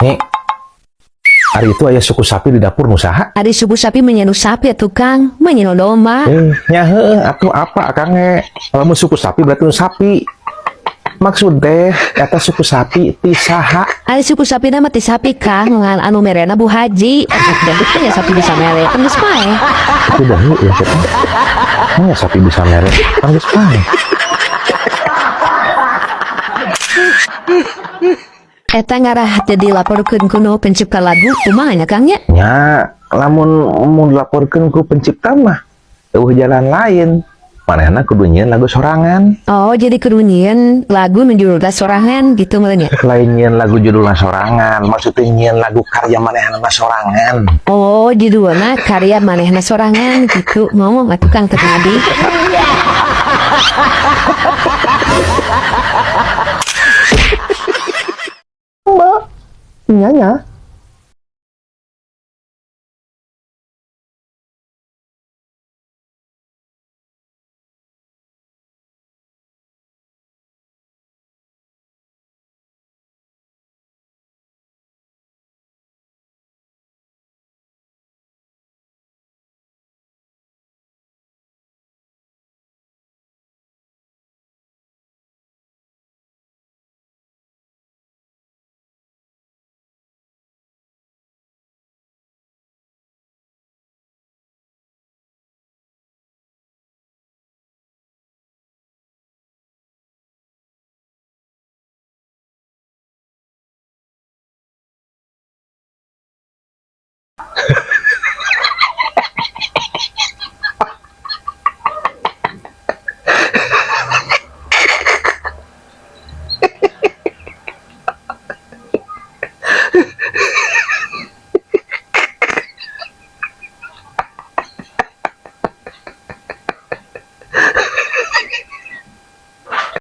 Nih, hari itu ayah suku sapi di dapur nusaha. Ada suku sapi menyenu sapi ya tukang, menyenu domba. Nyahe, atau apa akang kalau suku sapi berarti nu sapi. Maksud teh, kata suku sapi ti saha. Ada suku sapi nama ti sapi kang, ngan anu merena Bu Haji. Dan ya sapi bisa mere, kan geus pae. Tapi dahulu ya kita. Mana sapi bisa merek? Kan geus pae. Eta ngarah jadi laporkeun kuno pencipta lagu kumaha nya Kang nya? Ya, lamun mau dilaporkan ku pencipta mah jalan lain. Manehna kudu nyieun lagu sorangan. Oh, jadi kedunyian lagu menjurus sorangan gitu malahnya. Lain nyieun lagu judulna sorangan, maksudnya nyieun lagu karya manehna sorangan. Oh, judulna karya manehna sorangan gitu. Ngomong atuh Kang Ternadi. Mbak, nyanya.